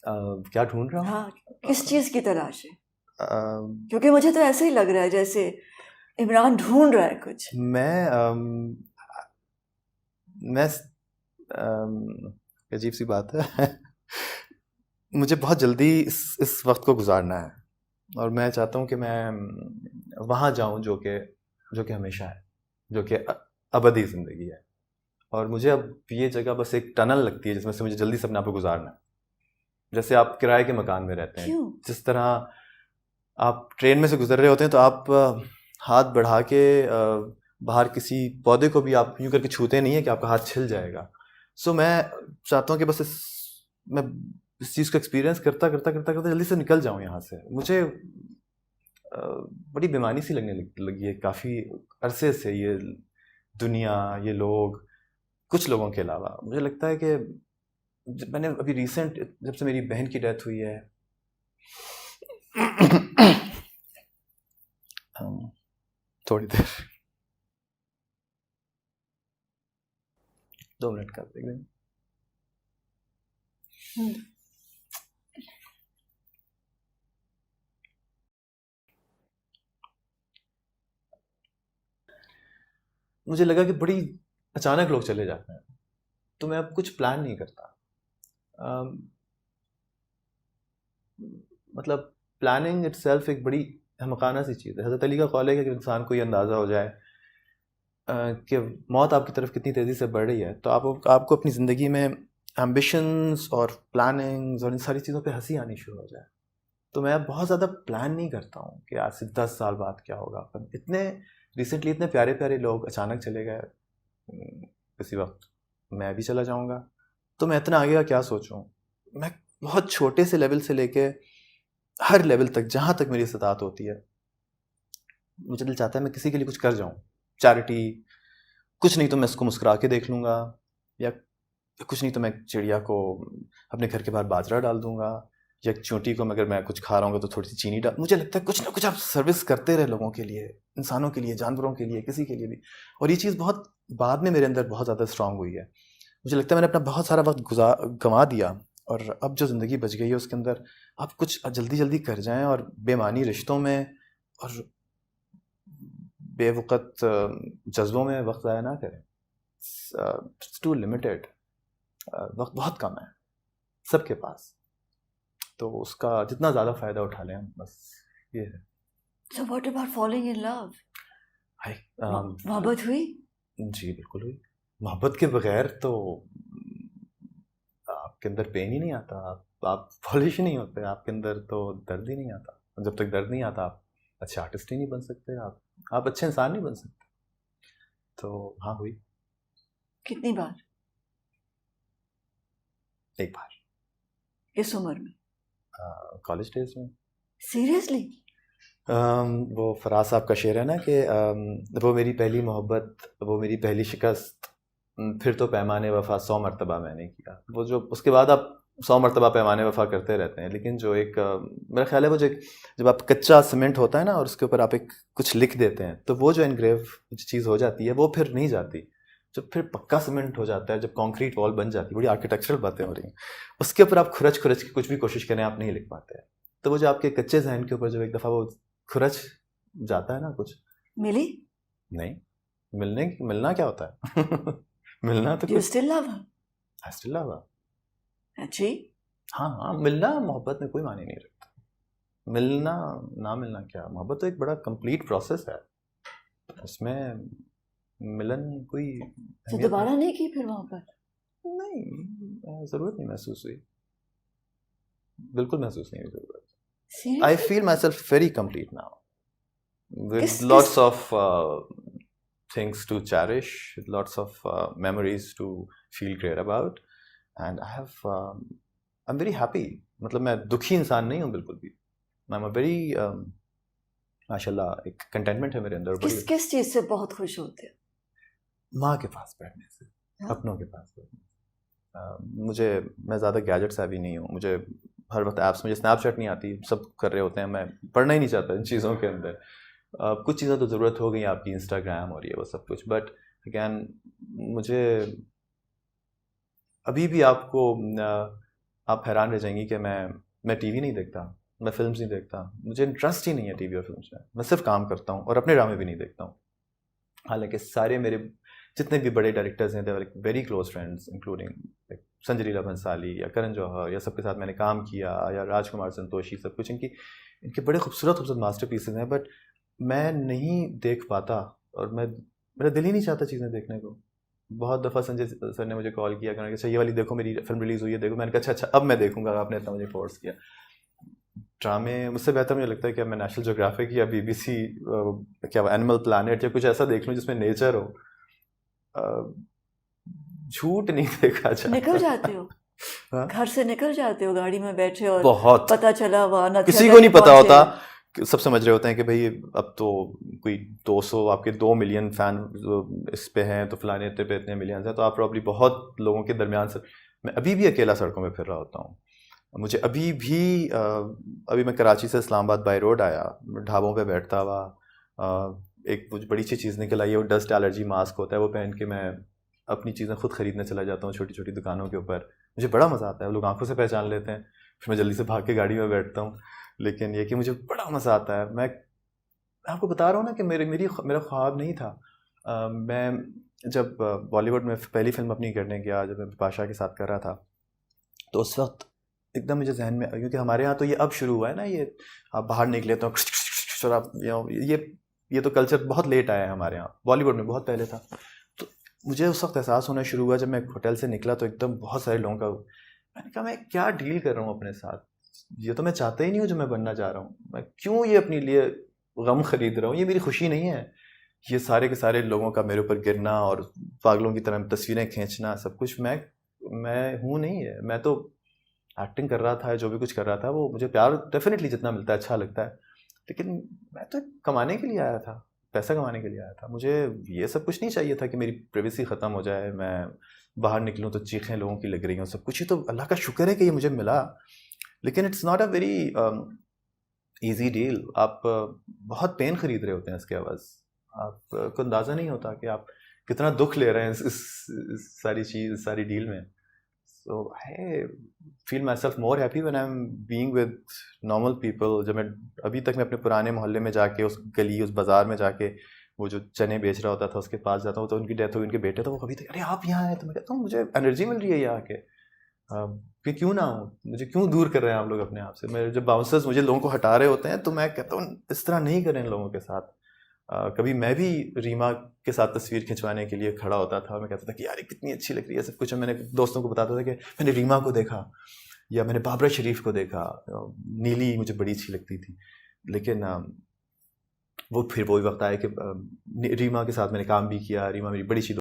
क्या ढूंढ रहा हूँ? हाँ, किस चीज़ की तलाश है? अ, क्योंकि मुझे तो ऐसे ही लग रहा है जैसे इमरान ढूंढ रहा है कुछ। मैं मैं अजीब सी बात है मुझे बहुत जल्दी इस वक्त को गुजारना है और मैं चाहता हूँ कि मैं वहाँ जाऊँ जो कि हमेशा है, जो कि अबदी ज़िंदगी है। और मुझे अब ये जगह बस एक टनल लगती है जिसमें से मुझे जल्दी से अपने आप को गुजारना है। जैसे आप किराए के मकान में रहते हैं, क्यों? जिस तरह आप ट्रेन में से गुजर रहे होते हैं तो आप हाथ बढ़ा के बाहर किसी पौधे को भी आप यूं करके छूते नहीं है कि आपका हाथ छिल जाएगा। सो मैं चाहता हूँ कि बस मैं इस चीज़ को एक्सपीरियंस करता करता करता करता जल्दी से निकल जाऊँ यहाँ से। मुझे बड़ी बेमानी सी लगने लगी है काफ़ी अरसे से, ये दुनिया, ये लोग, कुछ लोगों के अलावा। मुझे लगता है कि मैंने अभी रिसेंट जब से मेरी बहन की डेथ हुई है थोड़ी देर 2 मिनट का देख लें। मुझे लगा कि बड़ी अचानक लोग चले जाते हैं, तो मैं अब कुछ प्लान नहीं करता। मतलब प्लानिंग इटसेल्फ एक बड़ी हमकाना सी चीज़ है। हज़रत अली का कौल है कि इंसान को ये अंदाज़ा हो जाए कि मौत आपकी तरफ कितनी तेज़ी से बढ़ रही है, तो आपको अपनी ज़िंदगी में एम्बिशंस और प्लानिंग्स और इन सारी चीज़ों पे हंसी आनी शुरू हो जाए। तो मैं बहुत ज़्यादा प्लान नहीं करता हूँ कि आज से 10 साल बाद क्या होगा। पर इतने रिसेंटली इतने प्यारे प्यारे लोग अचानक चले गए, किसी वक्त मैं भी चला जाऊँगा, तो मैं इतना आगे का क्या सोचूं। मैं बहुत छोटे से लेवल से लेके हर लेवल तक, जहाँ तक मेरी इस्तात होती है, मुझे दिल चाहता है मैं किसी के लिए कुछ कर जाऊँ। चैरिटी, कुछ नहीं तो मैं इसको मुस्कुरा के देख लूँगा, या कुछ नहीं तो मैं चिड़िया को अपने घर के बाहर बाजरा डाल दूँगा, या चूंटी को अगर मैं कुछ खा रहा हूँ तो थोड़ी सी चीनी डाल। मुझे लगता है कुछ ना कुछ आप सर्विस करते रहे लोगों के लिए, इंसानों के लिए, जानवरों के लिए, किसी के लिए भी। और ये चीज़ बहुत बाद में मेरे अंदर बहुत ज़्यादा स्ट्रांग हुई है। मुझे लगता है मैंने अपना बहुत सारा वक्त गंवा दिया, और अब जो ज़िंदगी बच गई है उसके अंदर आप कुछ जल्दी जल्दी कर जाएं और बेमानी रिश्तों में और बेवक़्त जज्बों में वक्त ज़ाया ना करें। इट्स टू लिमिटेड, वक्त बहुत कम है सबके पास, तो उसका जितना ज़्यादा फ़ायदा उठा लें हम, बस ये है। So what about falling in love? हाय, मोहब्बत हुई? जी बिल्कुल हुई। मोहब्बत के बगैर तो आपके अंदर पेन ही नहीं आता, आप पॉलिश ही नहीं होते, आपके अंदर तो दर्द ही नहीं आता। जब तक दर्द नहीं आता आप अच्छे आर्टिस्ट ही नहीं बन सकते, आप अच्छे इंसान नहीं बन सकते। तो हाँ, हुई। कितनी बार? एक बार, किस उम्र में? कॉलेज डेज में। सीरियसली? वो फराज साहब का शेर है ना कि वो मेरी पहली मोहब्बत, वो मेरी पहली शिकस्त, फिर तो पैमाने वफा 100 मरतबा मैंने किया। वो जो उसके बाद आप 100 मरतबा पैमाने वफा करते रहते हैं, लेकिन जो एक मेरा ख्याल है वो जो जब आप कच्चा सीमेंट होता है ना और उसके ऊपर आप एक कुछ लिख देते हैं, तो वो जो एनग्रेव चीज़ हो जाती है वो फिर नहीं जाती। जब फिर पक्का सीमेंट हो जाता है, जब कॉन्क्रीट वॉल बन जाती है, बड़ी आर्किटेक्चरल बातें हो रही हैं, उसके ऊपर आप खुरच खुरच की कुछ भी कोशिश करें आप नहीं लिख पाते हैं। तो वो जो आपके कच्चे जहन के ऊपर जब एक दफ़ा वो खुरच जाता है ना कुछ। मिली? नहीं, मिलना क्या होता है मिलना तो Do you कुछ still love her? I still love her। अच्छी? हाँ, मिलना मोहब्बत में कोई मायने नहीं रखता। मिलना ना मिलना क्या, मोहब्बत तो एक बड़ा कंप्लीट प्रोसेस है, उसमें मिलन कोई तो अहमियत दोबारा नहीं की फिर मोहब्बत? नहीं, ज़रूरत नहीं महसूस हुई, बिल्कुल महसूस नहीं हुई ज़रूरत। I Seriously? feel myself very complete now, with किस lots of things to cherish, with lots of memories to feel great about, and I'm very happy। मतलब मैं दुखी इंसान नहीं हूँ बिल्कुल भी। I'm a very माशाल्लाह एक कंटेंटमेंट है मेरे अंदर बड़ी। किस चीज से बहुत खुश होते हो? माँ के पास बैठने से, हाँ? अपनों के पास बैठने से। मैं ज़्यादा गैजेट से अभी नहीं हूँ। मुझे हर वक्त ऐप्स, मुझे स्नैपचैट नहीं आती, सब कर रहे होते हैं, मैं पढ़ना ही नहीं चाहता इन चीज़ों के अंदर। कुछ चीज़ें तो ज़रूरत हो गई आपकी, इंस्टाग्राम और ये वो सब कुछ, बट अगैन मुझे अभी भी आपको आप हैरान रह जाएंगी कि मैं टीवी नहीं देखता, मैं फिल्म्स नहीं देखता, मुझे इंटरेस्ट ही नहीं है टीवी और फिल्म्स में। मैं सिर्फ काम करता हूँ और अपने ड्रामे भी नहीं देखता हूँ। हालांकि सारे मेरे जितने भी बड़े डायरेक्टर्स हैं, they are very close friends, including Sanjay Leela Bhansali या करण जौहर, या सबके साथ मैंने काम किया, या राजकुमार संतोषी, सब कुछ इनके बड़े खूबसूरत खूबसूरत मास्टर पीसेज हैं, बट मैं नहीं देख पाता, और मेरा दिल ही नहीं चाहता चीज़ें देखने को। बहुत दफ़ा संजय सर ने मुझे कॉल किया, कहना कि अच्छा ये वाली देखो, मेरी फिल्म रिलीज़ हुई है, देखो। मैंने कहा अच्छा अब मैं देखूंगा, आपने इतना मुझे फोर्स किया। ड्रामे मुझसे बेहतर मुझे लगता है कि मैं नेशनल ज्योग्राफिक या BBC क्या एनिमल प्लानट या कुछ ऐसा देख लूँ जिसमें नेचर हो। झूठ नहीं देखा जाता। निकल जाते हो हाँ? घर से निकल जाते हो गाड़ी में बैठे और बहुत पता चला वहाँ न किसी को नहीं पता होता, सब समझ रहे होते हैं कि भाई अब तो कोई 200 आपके 2 मिलियन फैन इस पे हैं, तो फलाने इतने पे इतने मिलियन हैं, तो आप प्रॉब्ली बहुत लोगों के दरमियान से। मैं अभी भी अकेला सड़कों में फिर रहा होता हूँ। मुझे अभी मैं कराची से इस्लामाबाद बाई रोड आया, ढाबों पे बैठता हुआ, एक कुछ बड़ी सी चीज़ निकल आई है, वो डस्ट एलर्जी मास्क होता है, वो पहन के मैं अपनी चीज़ें खुद ख़रीदने चला जाता हूँ छोटी छोटी दुकानों के ऊपर। मुझे बड़ा मज़ा आता है, लोग आंखों से पहचान लेते हैं, फिर मैं जल्दी से भाग के गाड़ी में बैठता हूँ। लेकिन ये कि मुझे बड़ा मज़ा आता है। मैं आपको बता रहा हूँ ना कि मेरा ख्वाब नहीं था। मैं जब बॉलीवुड में पहली फिल्म अपनी करने गया, जब मैं बादशाह के साथ कर रहा था, तो उस वक्त एकदम मुझे जहन में, क्योंकि हमारे यहाँ तो ये अब शुरू हुआ है ना, ये आप बाहर निकले तो और आप ये तो कल्चर बहुत लेट आया है हमारे यहाँ, बॉलीवुड में बहुत पहले था। तो मुझे उस वक्त एहसास होना शुरू हुआ जब मैं होटल से निकला, तो एकदम बहुत सारे लोगों का, मैंने कहा मैं क्या डील कर रहा हूँ अपने साथ, ये तो मैं चाहता ही नहीं हूँ जो मैं बनना चाह रहा हूँ, मैं क्यों ये अपने लिए गम खरीद रहा हूँ, ये मेरी खुशी नहीं है। ये सारे के सारे लोगों का मेरे ऊपर गिरना और पागलों की तरह तस्वीरें खींचना, सब कुछ मैं हूँ नहीं है। मैं तो एक्टिंग कर रहा था, जो भी कुछ कर रहा था, वो मुझे प्यार डेफिनेटली जितना मिलता है अच्छा लगता है, लेकिन मैं तो कमाने के लिए आया था, पैसा कमाने के लिए आया था। मुझे ये सब कुछ नहीं चाहिए था कि मेरी प्राइवेसी ख़त्म हो जाए, मैं बाहर निकलूँ तो चीखें लोगों की लग रही हों, सब कुछ ही तो अल्लाह का शुक्र है कि ये मुझे मिला। लेकिन it's not a very easy deal. आप बहुत पेन खरीद रहे होते हैं इसके अवज़, आपको अंदाज़ा नहीं होता कि आप कितना दुख ले रहे हैं इस सारी डील में। So I feel myself more happy when I'm being with normal people। जब मैं अभी तक मैं अपने पुराने मोहल्ले में जाके, उस गली, उस बाज़ार में जाके, वो जो चने बेच रहा होता था उसके पास जाता हूँ, तो उनकी डेथ हुई, उनके बेटे, तो वो कभी तक अरे आप यहाँ हैं, तो मैं कहता हूँ मुझे एनर्जी मिल रही है यहाँ आके, कि क्यों ना हो, मुझे क्यों दूर कर रहे हैं आप लोग अपने आप से। मेरे जब बाउंसर्स मुझे लोगों को हटा रहे होते हैं, तो मैं कहता हूँ इस तरह नहीं करें इन लोगों के साथ। कभी मैं भी रीमा के साथ तस्वीर खिंचवाने के लिए खड़ा होता था, मैं कहता था कि यार कितनी अच्छी लग रही है, सब कुछ। मैंने दोस्तों को बताता था कि मैंने रीमा को देखा, या मैंने बाबरा शरीफ को देखा, नीली मुझे बड़ी अच्छी लगती थी। लेकिन वो फिर वही वक्त आया कि रीमा के साथ मैंने काम भी किया, रीमा मेरी बड़ी अच्छी